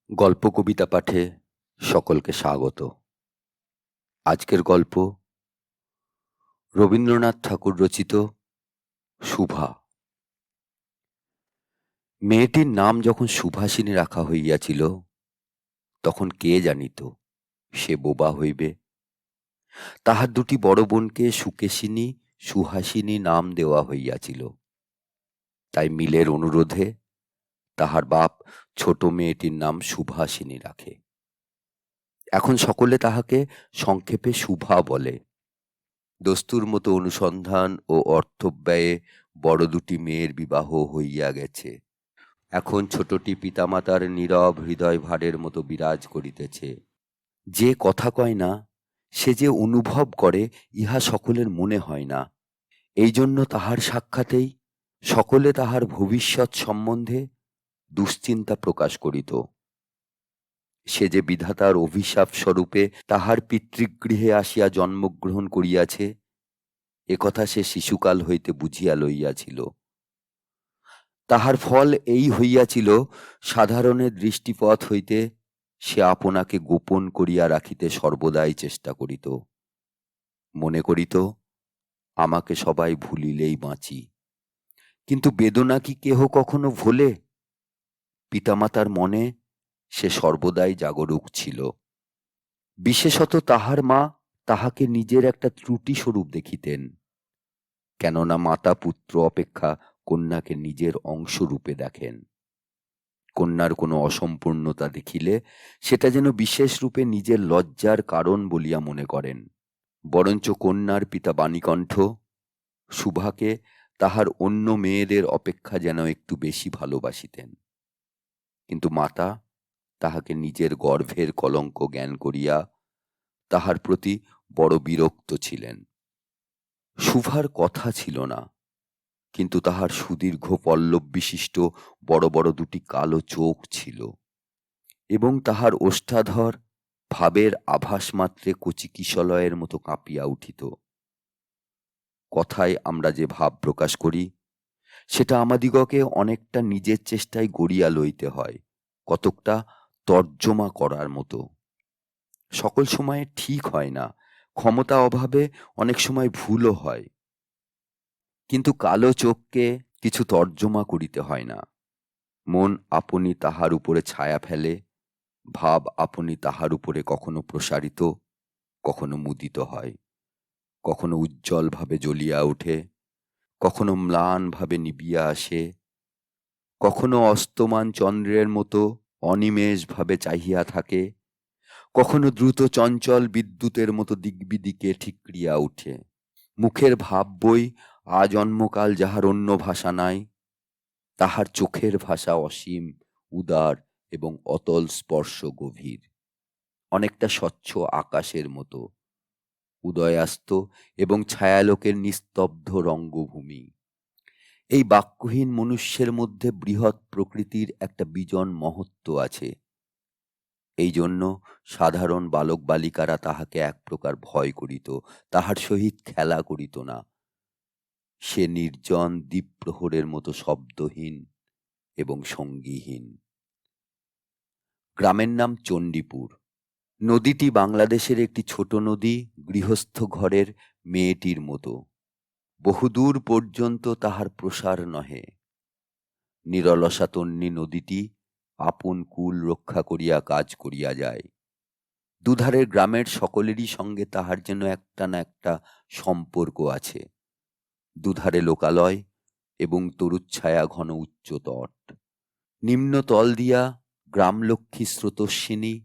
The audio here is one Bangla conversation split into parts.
গল্প কবিতা পাঠে সকলকে স্বাগত। আজকের গল্প রবীন্দ্রনাথ ঠাকুর রচিত শুভা। মেয়েটির নাম যখন সুভাষিনী রাখা হইয়াছিল, তখন কে জানিত সে বোবা হইবে। তাহার দুটি বড় বোনকে সুকেশিনী, সুহাসিনী নাম দেওয়া হইয়াছিল। তাই মিলের অনুরোধে তাহার বাপ ছোট মেয়েটির নাম সুভাষিনী রাখে। এখন সকলে তাহাকে সংক্ষেপে শুভা বলে। দস্তুর মতো অনুসন্ধান ও অর্থব্যয়ে বড় দুটি মেয়ের বিবাহ হইয়া গেছে। এখন ছোটটি পিতামাতার নীরব হৃদয় ভারের মতো বিরাজ করিতেছে। যে কথা কয় না, সে যে অনুভব করে, ইহা সকলের মনে হয় না। এই জন্য তাহার সাক্ষাতেই সকলে তাহার ভবিষ্যৎ সম্বন্ধে দুশ্চিন্তা প্রকাশ করিত। সে যে বিধাতার অভিশাপ স্বরূপে তাহার পিতৃগৃহে আসিয়া জন্মগ্রহণ করিয়াছে, একথা সে শিশুকাল হইতে বুঝিয়া লইয়াছিল। তাহার ফল এই হইয়াছিল, সাধারণের দৃষ্টিপথ হইতে সে আপনাকে গোপন করিয়া রাখিতে সর্বদাই চেষ্টা করিত। মনে করিত, আমাকে সবাই ভুলিলেই বাঁচি। কিন্তু বেদনা কি কেহ কখনো ভোলে? পিতামাতার মনে সে সর্বদাই জাগরুক ছিল। বিশেষত তাহার মা তাহাকে নিজের একটা ত্রুটি স্বরূপ দেখিতেন। কেননা মাতা পুত্র অপেক্ষা কন্যাকে নিজের অংশরূপে দেখেন। কন্যার কোনো অসম্পূর্ণতা দেখিলে সেটা যেন বিশেষ রূপে নিজের লজ্জার কারণ বলিয়া মনে করেন। বরঞ্চ কন্যার পিতা বাণীকণ্ঠ শুভাকে তাহার অন্য মেয়েদের অপেক্ষা যেন একটু বেশি ভালোবাসিতেন। কিন্তু মাতা তাহাকে নিজের গর্ভের কলঙ্ক জ্ঞান করিয়া তাহার প্রতি বড় বিরক্ত ছিলেন। শুভার কথা ছিল না, কিন্তু তাহার সুদীর্ঘ পল্লব বিশিষ্ট বড় বড় দুটি কালো চোখ ছিল, এবং তাহার ওষ্ঠাধর ভাবের আভাস মাত্রে কচি কিশলয়ের মতো কাঁপিয়া উঠিত। কথায় আমরা যে ভাব প্রকাশ করি, সেটা আমাদিগকে অনেকটা নিজের চেষ্টায় গড়িয়া লইতে হয়, কতকটা তর্জমা করার মতো। সকল সময়ে ঠিক হয় না, ক্ষমতা অভাবে অনেক সময় ভুলও হয়। কিন্তু কালো চোখকে কিছু তর্জমা করিতে হয় না। মন আপনি তাহার উপরে ছায়া ফেলে, ভাব আপনি তাহার উপরে কখনো প্রসারিত, কখনো মুদিত হয়, কখনো উজ্জ্বলভাবে জ্বলিয়া ওঠে, কখনো ম্লানভাবে নিবিয়া আসে, কখনো অস্তমান চন্দ্রের মতো অনিমেষভাবে চাহিয়া থাকে, কখনো দ্রুত চঞ্চল বিদ্যুতের মতো দিকবিদিকে ঠিকরিয়া উঠে। মুখের ভাব বই আজন্মকাল যাহার অন্য ভাষা নাই, তাহার চোখের ভাষা অসীম, উদার এবং অতল স্পর্শ গভীর, অনেকটা স্বচ্ছ আকাশের মতো, উদয়াস্ত এবং ছায়ালোকের নিস্তব্ধ রঙ্গভূমি। এই বাক্যহীন মনুষ্যের মধ্যে বৃহৎ প্রকৃতির একটা বিজন মহত্ব আছে। এই জন্য সাধারণ বালক বালিকারা তাহাকে এক প্রকার ভয় করিত, তাহার সহিত খেলা করিত না। সে নির্জন দ্বীপ্রহরের মতো শব্দহীন এবং সঙ্গীহীন। গ্রামের নাম চণ্ডীপুর। নদীটি বাংলাদেশের একটি ছোট নদী, গৃহস্থ ঘরের মেয়েটির মতো। বহুদূর পর্যন্ত তাহার প্রসার নহে। নিরলসা তন্বী নদীটি আপন কুল রক্ষা করিয়া কাজ করিয়া যায়। দুধারের গ্রামের সকলেরই সঙ্গে তাহার যেন একটা না একটা সম্পর্ক আছে। দুধারে লোকালয় এবং তরুচ্ছায়া ঘন উচ্চ তট। নিম্ন তল দিয়া গ্রামলক্ষ্মী স্রোতস্বিনী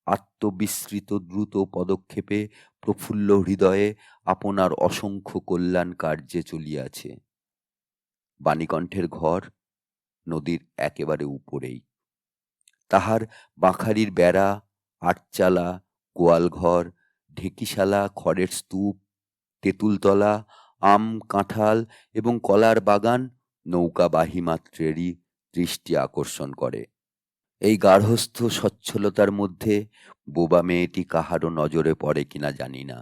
আত্মবিস্মৃত দ্রুত পদক্ষেপে প্রফুল্ল হৃদয়ে আপনার অসংখ্য কল্যাণ কার্যে চলিয়াছে। বাণীকণ্ঠের ঘর নদীর একেবারে উপরেই। তাহার বাঁখারির বেড়া, আটচালা, গোয়ালঘর, ঢেকিশালা, খড়ের স্তূপ, তেঁতুলতলা, আম, কাঁঠাল এবং কলার বাগান নৌকাবাহী মাত্রেরই দৃষ্টি আকর্ষণ করে। এই গার্হস্থ্য সচ্ছলতার মধ্যে বোবা মেয়েটি কাহারও নজরে পড়ে কিনা জানি না,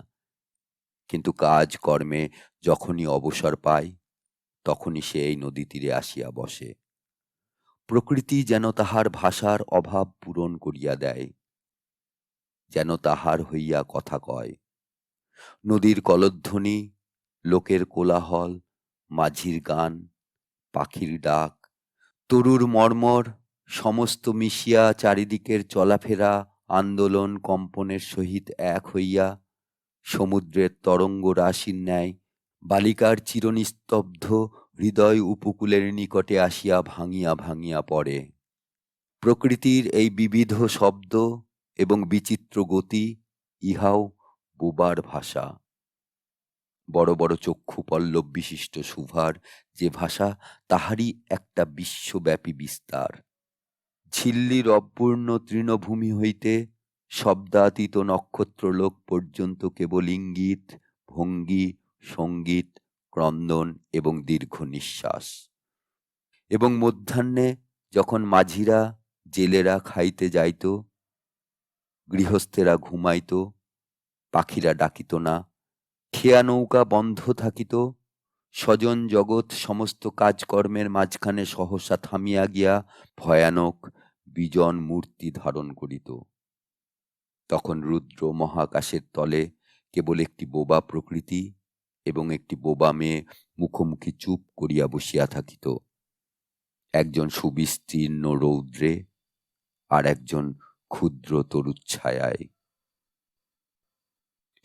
কিন্তু কাজ কর্মে যখনই অবসর পায়, তখনই সে এই নদী তীরে আসিয়া বসে। প্রকৃতি যেন তাহার ভাষার অভাব পূরণ করিয়া দেয়, যেন তাহার হইয়া কথা কয়। নদীর কলধ্বনি, লোকের কোলাহল, মাঝির গান, পাখির ডাক, তরুর মর্মর সমস্ত মিশিয়া চারিদিকের চলাফেরা আন্দোলন কম্পনের সহিত এক হইয়া সমুদ্রের তরঙ্গ রাশির ন্যায় বালিকার চিরনিস্তব্ধ হৃদয় উপকূলের নিকটে আসিয়া ভাঙিয়া ভাঙিয়া পড়ে। প্রকৃতির এই বিবিধ শব্দ এবং বিচিত্র গতি, ইহাও বোবার ভাষা। বড় বড় চক্ষু পল্লব বিশিষ্ট সুভার যে ভাষা, তাহারই একটা বিশ্বব্যাপী বিস্তার। ঝিল্লির অপূর্ণ তৃণভূমি হইতে শব্দাতীত নক্ষত্রলোক পর্যন্ত কেবল ইঙ্গিত, ভঙ্গি, সঙ্গীত, ক্রন্দন এবং দীর্ঘ নিঃশ্বাস। এবং মধ্যাহ্নে যখন মাঝিরা জেলেরা খাইতে যাইত, গৃহস্থেরা ঘুমাইত, পাখিরা ডাকিত না, খেয়া নৌকা বন্ধ থাকিত, স্বজন জগৎ সমস্ত কাজকর্মের মাঝখানে সহসা থামিয়া গিয়া ভয়ানক বিজন মূর্তি ধারণ করিত। তখন রুদ্র মহাকাশের তলে কেবল একটি বোবা প্রকৃতি এবং একটি বোবা মেয়ে মুখোমুখি চুপ করিয়া বসিয়া থাকিত, একজন সুবিস্তীর্ণ রৌদ্রে, আর একজন ক্ষুদ্র তরুচ্ছায়ায়।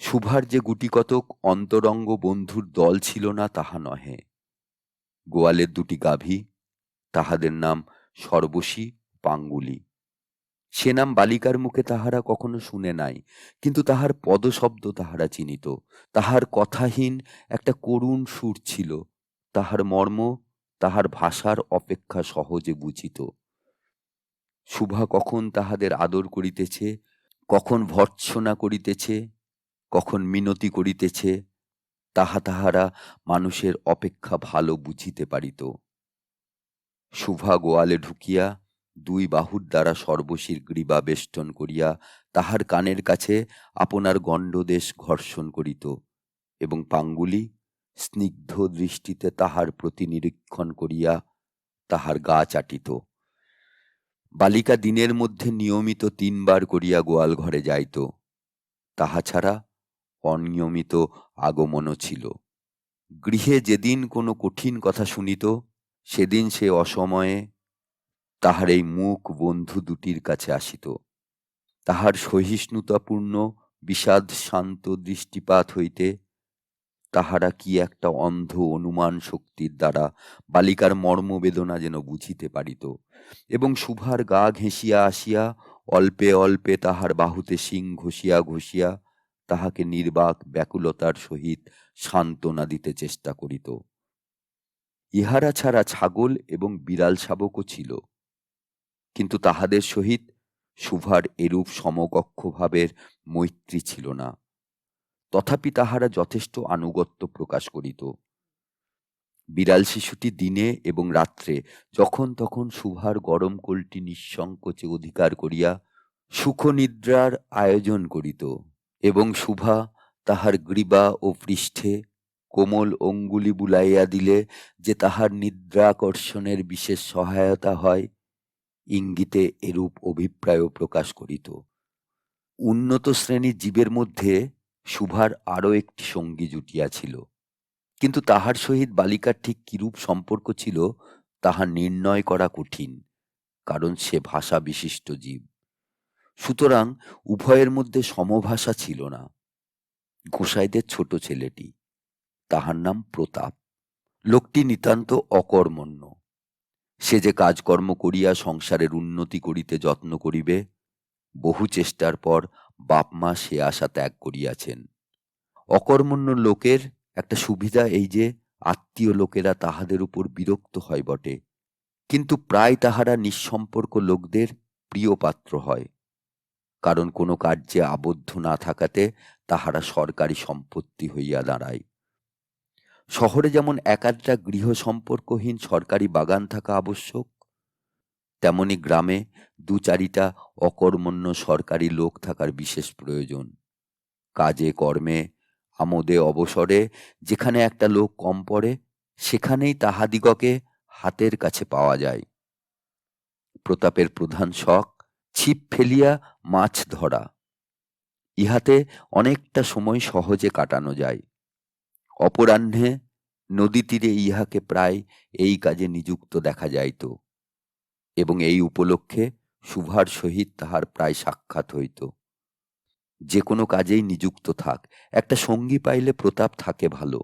সুভার যে গুটিকতক অন্তরঙ্গ বন্ধুর দল ছিল না তাহা নহে। গোয়ালের দুটি গাভী, তাহাদের নাম সর্বশী, পাঙ্গুলি। সে নাম বালিকার মুখে তাহারা কখনো শুনে নাই, কিন্তু তাহার পদশব্দ তাহারা চিনিত। তাহার কথাহীন একটা করুণ সুর ছিল, তাহার মর্ম তাহার ভাষার অপেক্ষা সহজে বুঝিত। শুভা কখন তাহাদের আদর করিতেছে, কখন ভর্ৎসনা করিতেছে, কখন মিনতি করিতেছে, তাহা তাহারা মানুষের অপেক্ষা ভালো বুঝিতে পারিত। শুভা গোয়ালে ঢুকিয়া দুই বাহুর দ্বারা সর্বশীর গ্রীবা বেষ্টন করিয়া তাহার কানের কাছে আপনার গণ্ডদেশ ঘর্ষণ করিত, এবং পাঙ্গুলি স্নিগ্ধ দৃষ্টিতে তাহার প্রতি নিরীক্ষণ করিয়া তাহার গা চাটিত। বালিকা দিনের মধ্যে নিয়মিত 3 বার করিয়া গোয়াল ঘরে যাইত, তাহা ছাড়া অনিয়মিত আগমনও ছিল। গৃহে যেদিন কোনো কঠিন কথা শুনিত, সেদিন সে অসময়ে তাহার এই মুখ বন্ধু দুটির কাছে আসিত। তাহার সহিষ্ণুতাপূর্ণ বিষাদ শান্ত দৃষ্টিপাত হইতে তাহারা কি একটা অন্ধ অনুমান শক্তির দ্বারা বালিকার মর্মবেদনা যেন বুঝিতে পারিত, এবং শুভার গা ঘেঁষিয়া আসিয়া অল্পে অল্পে তাহার বাহুতে শিং ঘষিয়া ঘষিয়া তাহাকে নির্বাক ব্যাকুলতার সহিত সান্ত্বনা দিতে চেষ্টা করিত। ইহারা ছাড়া ছাগল এবং বিড়াল শাবকও ছিল, কিন্তু তাহাদের সহিত শুভার এরূপ সমকক্ষ ভাবের মৈত্রী ছিল না। তথাপি তাহারা যথেষ্ট আনুগত্য প্রকাশ করিত। বিড়াল শিশুটি দিনে এবং রাত্রে যখন তখন শুভার গরম কোলটি নিঃসংকোচে অধিকার করিয়া সুখনিদ্রার আয়োজন করিত, এবং শুভা তাহার গ্রীবা ও পৃষ্ঠে কোমল অঙ্গুলি বুলাইয়া দিলে যে তাহার নিদ্রাকর্ষণের বিশেষ সহায়তা হয়, ইঙ্গিতে এরূপ অভিপ্রায়ও প্রকাশ করিত। উন্নত শ্রেণীর জীবের মধ্যে শুভার আরও একটি সঙ্গী জুটিয়াছিল, কিন্তু তাহার সহিত বালিকার ঠিক কিরূপ সম্পর্ক ছিল তাহা নির্ণয় করা কঠিন, কারণ সে ভাষা বিশিষ্ট জীব। সুতরাং উভয়ের মধ্যে সমভাষা ছিল না। গোসাইদের ছোট ছেলেটি, তাহার নাম প্রতাপ। লোকটি নিতান্ত অকর্মণ্য। সে যে কাজকর্ম করিয়া সংসারের উন্নতি করিতে যত্ন করিবে, বহু চেষ্টার পর বাপ মা সে আশা ত্যাগ করিয়াছেন। অকর্মণ্য লোকের একটা সুবিধা এই যে আত্মীয় লোকেরা তাহাদের উপর বিরক্ত হয় বটে, কিন্তু প্রায় তাহারা নিঃসম্পর্ক লোকদের প্রিয় পাত্র হয়, কারণ কোনো কার্যে আবদ্ধ না থাকাতে তাহারা সরকারি সম্পত্তি হইয়া দাঁড়ায়। শহরে যেমন একাধটা গৃহ সম্পর্কহীন সরকারি বাগান থাকা আবশ্যক, তেমনি গ্রামে 2-4টা অকর্মণ্য সরকারি লোক থাকার বিশেষ প্রয়োজন। কাজে কর্মে আমোদে অবসরে যেখানে একটা লোক কম পড়ে, সেখানেই তাহাদিগকে হাতের কাছে পাওয়া যায়। প্রতাপের প্রধান শখ ছিপ ফেলিয়া মাছ ধরা। ইহাতে অনেকটা সময় সহজে কাটানো যায়। অপরাহ্নে নদী তীরে ইহাকে প্রায় এই কাজে নিযুক্ত দেখা যাইত, এবং এই উপলক্ষে শুভার সহিত তাহার প্রায় সাক্ষাৎ হইত। যে কোনো কাজেই নিযুক্ত থাক, একটা সঙ্গী পাইলে প্রতাপ থাকে ভালো।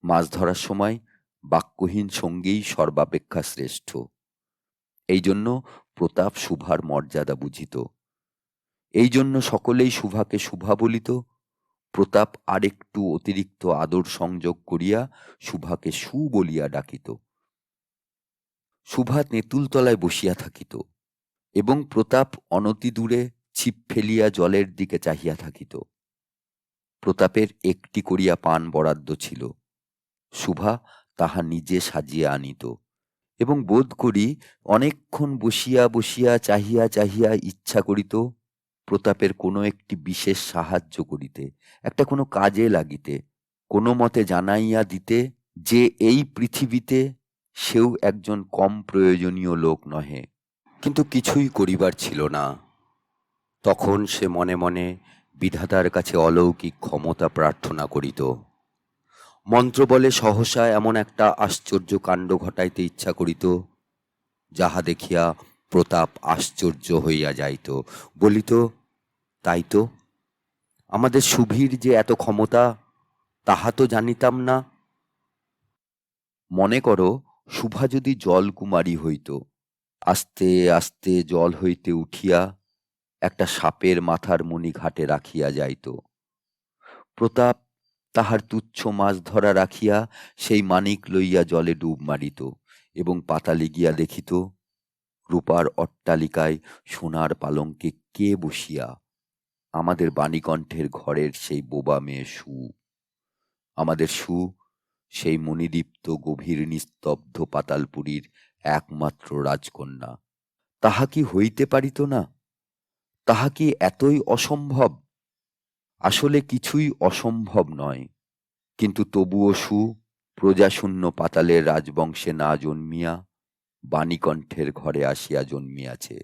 মাছ ধরার সময় বাক্যহীন সঙ্গীই সর্বাপেক্ষা শ্রেষ্ঠ। এই জন্য প্রতাপ শুভার মর্যাদা বুঝিত। এই জন্য সকলেই শুভাকে শুভা বলিত। প্রতাপ আরেকটু অতিরিক্ত আদর সংযোগ করিয়া শুভাকে সু বলিয়া ডাকিত। শুভা তেঁতুলতলায় বসিয়া থাকিত, এবং প্রতাপ অনতি দূরে ছিপ ফেলিয়া জলের দিকে চাহিয়া থাকিত। প্রতাপের একটি করিয়া পান বরাদ্দ ছিল। শুভা তাহা নিজে সাজিয়া আনিত, এবং বোধ করি অনেকক্ষণ বসিয়া বসিয়া চাহিয়া চাহিয়া ইচ্ছা করিত প্রতাপের কোনো একটি বিশেষ সাহায্য করিতে, একটা কোনো কাজে লাগিতে, কোনো মতে জানাইয়া দিতে যে এই পৃথিবীতে সেও একজন কম প্রয়োজনীয় লোক নহে। কিন্তু কিছুই করিবার ছিল না। তখন সে মনে মনে বিধাতার কাছে অলৌকিক ক্ষমতা প্রার্থনা করিত। মন্ত্রবলে সহসা এমন একটা আশ্চর্য কাণ্ড ঘটাইতে ইচ্ছা করিত, যাহা দেখিয়া প্রতাপ আশ্চর্য হইয়া যাইত, বলিত, তাই তো, আমাদের শুভির যে এত ক্ষমতা, তাহা তো জানিতাম না। মনে করো, শুভা যদি জলকুমারী হইত, আস্তে আস্তে জল হইতে উঠিয়া একটা সাপের মাথার মণি ঘাটে রাখিয়া যাইত। প্রতাপ তাহার তুচ্ছ মাছ ধরা রাখিয়া সেই মানিক লইয়া জলে ডুব মারিত, এবং পাতালে গিয়া দেখিত রূপার অট্টালিকায় সোনার পালঙ্কে কে বসিয়া, আমাদের বাণীকণ্ঠের ঘরের সেই বোবা মেয়ে সু। আমাদের সু সেই মণিদীপ্ত গভীর নিস্তব্ধ পাতালপুরীর একমাত্র রাজকন্যা। তাহা কি হইতে পারিত না? তাহা কি এতই অসম্ভব? আসলে কিছুই অসম্ভব নয়, কিন্তু তবুও সু প্রজাশূন্য পাতালের রাজবংশে না জন্মিয়া বাণীকণ্ঠের ঘরে আসিয়া জন্মিয়াছে,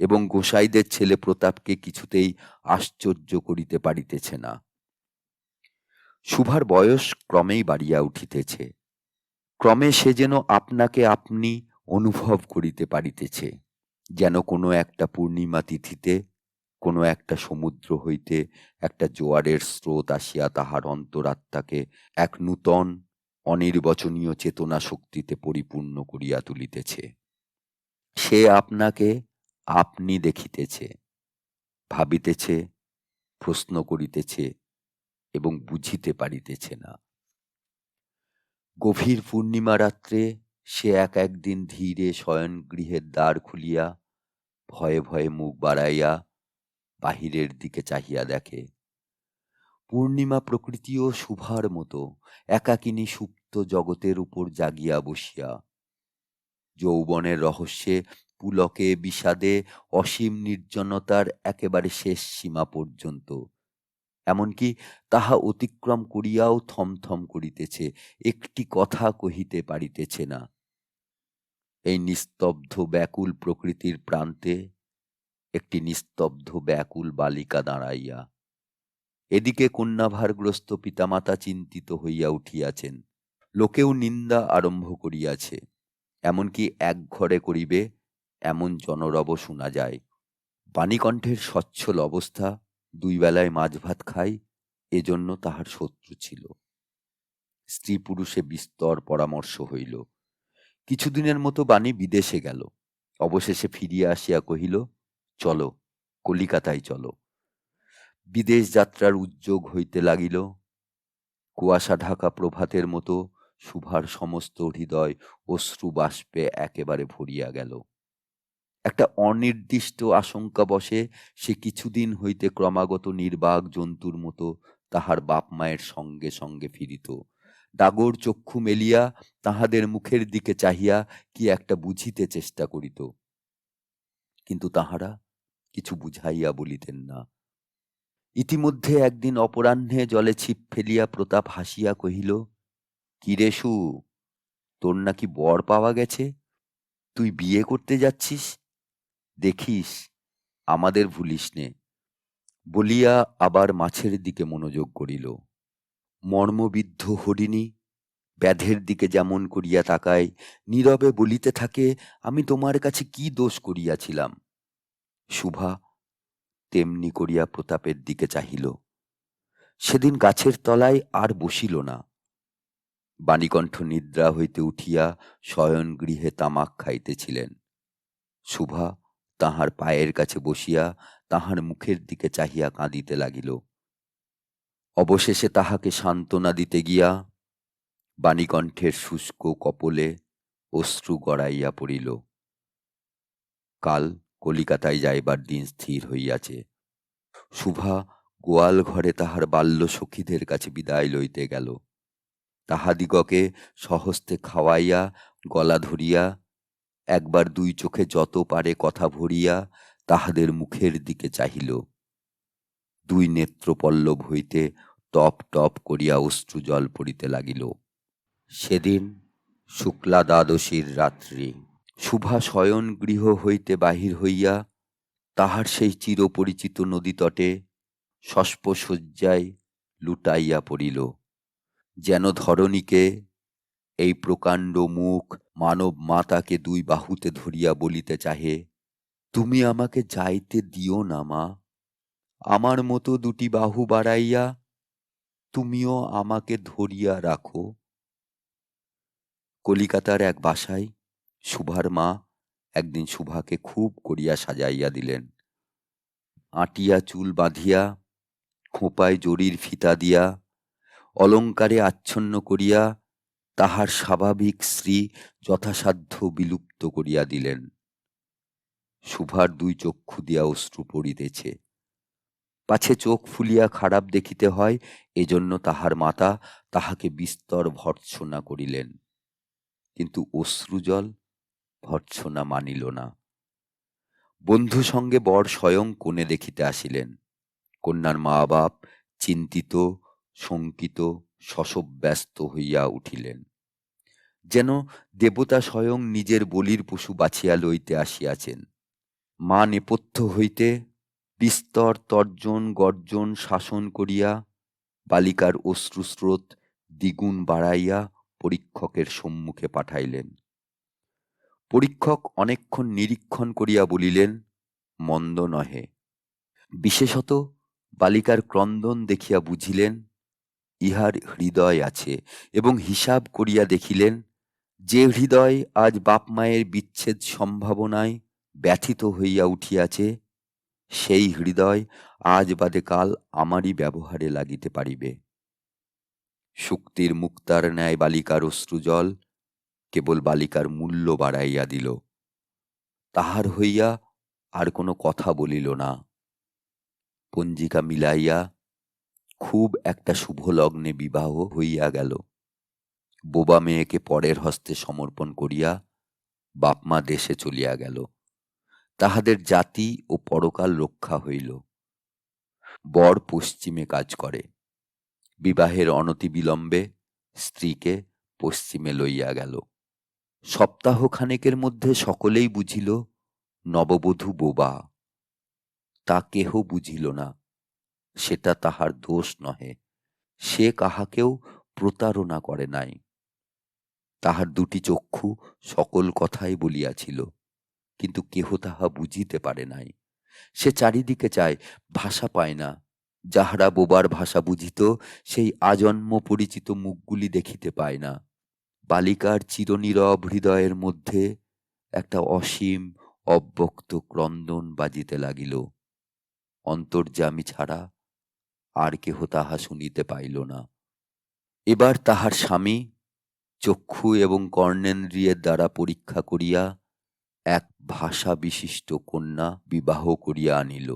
এবং গোসাইদের ছেলে প্রতাপকে কিছুতেই আশ্চর্য করিতে পারিতেছে না। শুভার বয়স ক্রমেই বাড়িয়া উঠিতেছে। ক্রমে সে যেন আপনাকে আপনি অনুভব করিতে পারিতেছে, যেন কোনো একটা পূর্ণিমা তিথিতে কোনো একটা সমুদ্র হইতে একটা জোয়ারের স্রোত আসিয়া তাহার অন্তরাত্মাকে এক নূতন অনির্বচনীয় চেতনা শক্তিতে পরিপূর্ণ করিয়া তুলিতেছে। সে আপনাকে আপনি দেখিতেছে, ভাবিতেছে, প্রশ্ন করিতেছে, এবং বুঝিতে পারিতেছে না। গভীর পূর্ণিমা রাত্রে সে একদিন ধীরে শয়নগৃহের দ্বার খুলিয়া ভয়ে ভয়ে মুখ বাড়াইয়া বাহিরের দিকে চাহিয়া দেখে। পূর্ণিমা প্রকৃতিও শুভার মতো একাকিনী সুপ্ত জগতের উপর জাগিয়া বসিয়া, যৌবনের রহস্যে, পুলকে, বিষাদে, অসীম নির্জনতার একেবারে শেষ সীমা পর্যন্ত, এমনকি তাহা অতিক্রম করিয়াও থমথম করিতেছে, একটি কথা কহিতে পারিতেছে না। এই নিস্তব্ধ ব্যাকুল প্রকৃতির প্রান্তে একটি নিস্তব্ধ ব্যাকুল বালিকা দাঁড়াইয়া। এদিকে কন্যাভারগ্রস্ত পিতামাতা চিন্তিত হইয়া উঠিয়াছেন, লোকেও নিন্দা আরম্ভ করিয়াছে, এমনকি এক ঘরে করিবে এমন জনরব শোনা যায়। বাণীকণ্ঠের সচ্ছল অবস্থা, দুই বেলায় মাছ ভাত খাই, এজন্য তাহার শত্রু ছিল। স্ত্রী পুরুষে বিস্তর পরামর্শ হইল। কিছুদিনের মতো বাণী বিদেশে গেল, অবশেষে ফিরিয়া আসিয়া কহিল, চলো, কলিকাতায় চলো। বিদেশ যাত্রার উদ্যোগ হইতে লাগিল। কুয়াশা ঢাকা প্রভাতের মতো শুভার সমস্ত হৃদয় অশ্রু বাষ্পে একেবারে ভরিয়া গেল। একটা অনির্দিষ্ট আশঙ্কা বশে সে কিছুদিন হইতে ক্রমাগত নির্বাক জন্তুর মতো তাহার বাপ মায়ের সঙ্গে সঙ্গে ফিরিত, ডাগর চক্ষু মেলিয়া তাহাদের মুখের দিকে চাহিয়া কি একটা বুঝিতে চেষ্টা করিত, কিন্তু তাহারা কিছু বুঝাইয়া বলিতেন না। ইতিমধ্যে একদিন অপরাহ্নে জলে ছিপ ফেলিয়া প্রতাপ হাসিয়া কহিল, কি রে সু, তোর নাকি বর পাওয়া গেছে? তুই বিয়ে করতে যাচ্ছিস, দেখিস আমাদের ভুলিস নে, বলিয়া আবার মাছের দিকে মনোযোগ করিল। মর্মবিদ্ধ হরিণী ব্যাধের দিকে যেমন করিয়া তাকায়, নীরবে বলিতে থাকে, আমি তোমার কাছে কি দোষ করিয়াছিলাম। শুভা তেমনি করিয়া প্রতাপের দিকে চাহিল। সেদিন গাছের তলায় আর বসিল না। বাণীকণ্ঠ নিদ্রা হইতে উঠিয়া শয়ন গৃহে তামাক খাইতেছিলেন। শুভা তাহার পায়ের কাছে বসিয়া তাহার মুখের দিকে চাহিয়া কাঁদিতে লাগিল। অবশেষে তাহাকে সান্ত্বনা দিতে গিয়া বাণীকণ্ঠের শুষ্ক কপলে অশ্রু গড়াইয়া পড়িল। কাল কলিকাতায় যাইবার দিন স্থির হইয়াছে। শুভা গোয়াল ঘরে তাহার বাল্য সখীদের কাছে বিদায় লইতে গেল। তাহাদিগকে স্বহস্তে খাওয়াইয়া গলা ধরিয়া একবার দুই চোখে যত পারে কথা ভরিয়া তাহাদের মুখের দিকে চাহিল। দুই নেত্রপল্লব হইতে টপ টপ করিয়া অশ্রু জল পড়িতে লাগিল। সেদিন শুক্লা দ্বাদশীর রাত্রি। শুভা শয়ন গৃহ হইতে বাহির হইয়া তাহার সেই চিরপরিচিত নদীতটে শস্পশয্যায় লুটাইয়া পড়িল। যেন ধরণীকে, এই প্রকাণ্ড মুখ মানব মাতাকে দুই বাহুতে ধরিয়া বলিতে চাহে, তুমি আমাকে যাইতে দিও না মা, আমার মতো দুটি বাহু বাড়াইয়া তুমিও আমাকে ধরিয়া রাখো। কলিকাতার এক বাসায় শুভার মা একদিন শুভাকে খুব করিয়া সাজাইয়া দিলেন। আটিয়া চুল বাঁধিয়া, খোঁপায় জরির ফিতা দিয়া, অলঙ্কারে আচ্ছন্ন করিয়া তাহার স্বাভাবিক শ্রী যথাসাধ্য বিলুপ্ত করিয়া দিলেন। শুভার দুই চক্ষু দিয়া অশ্রু পড়িতেছে। পাছে চোখ ফুলিয়া খারাপ দেখিতে হয়, এজন্য তাহার মাতা তাহাকে বিস্তর ভর্ৎসনা করিলেন, কিন্তু অশ্রুজল ভর্ৎসনা মানিল না। বন্ধু সঙ্গে বর স্বয়ং কনে দেখিতে আসিলেন। কন্যার মা বাপ চিন্তিত, শঙ্কিত, শশব্যস্ত হইয়া উঠিলেন, যেন দেবতা স্বয়ং নিজের বলির পশু বাছিয়া লইতে আসিয়াছেন। মা নেপথ্য হইতে বিস্তর তর্জন গর্জন শাসন করিয়া বালিকার অশ্রুস্রোত দ্বিগুণ বাড়াইয়া পরীক্ষকের সম্মুখে পাঠাইলেন। পরীক্ষক অনেকক্ষণ নিরীক্ষণ করিয়া বলিলেন, মন্দ নহে। বিশেষত বালিকার ক্রন্দন দেখিয়া বুঝিলেন ইহার হৃদয় আছে, এবং হিসাব করিয়া দেখিলেন যে হৃদয় আজ বাপ মায়ের বিচ্ছেদ সম্ভাবনায় ব্যথিত হইয়া উঠিয়াছে, সেই হৃদয় আজ বাদে কাল আমারই ব্যবহারে লাগিতে পারিবে। শুক্তির মুক্তার ন্যায় বালিকার অশ্রুজল কেবল বালিকার মূল্য বাড়াইয়া দিল। তাহার হইয়া আর কোনো কথা বলিল না। পঞ্জিকা মিলাইয়া খুব একটা শুভ লগ্নে বিবাহ হইয়া গেল। বোবা মেয়েকে পরের হস্তে সমর্পণ করিয়া বাপমা দেশে চলিয়া গেল। তাহাদের জাতি ও পরকাল রক্ষা হইল। বর পশ্চিমে কাজ করে। বিবাহের অনতিবিলম্বে স্ত্রীকে পশ্চিমে লইয়া গেল। সপ্তাহখানেকের মধ্যে সকলেই বুঝিল নববধূ বোবা। তা কেহ বুঝিল না, সেটা তাহার দোষ নহে, সে কাহাকেও প্রতারণা করে নাই। তাহার দুটি চক্ষু সকল কথাই বলিয়াছিল, কিন্তু কেহ তাহা বুঝিতে পারে নাই। সে চারিদিকে চায়, ভাষা পায় না। যাহারা বোবার ভাষা বুঝিত, সেই আজন্ম পরিচিত মুখগুলি দেখিতে পায় না। বালিকার চিরনীরব হৃদয়ের মধ্যে একটা অসীম অব্যক্ত ক্রন্দন বাজিতে লাগিল। অন্তর্যামী ছাড়া আর কেহ তাহা শুনিতে পাইল না। এবার তাহার স্বামী চক্ষু এবং কর্ণেন্দ্রিয়ের দ্বারা পরীক্ষা করিয়া এক ভাষা বিশিষ্ট কন্যা বিবাহ করিয়া আনিল।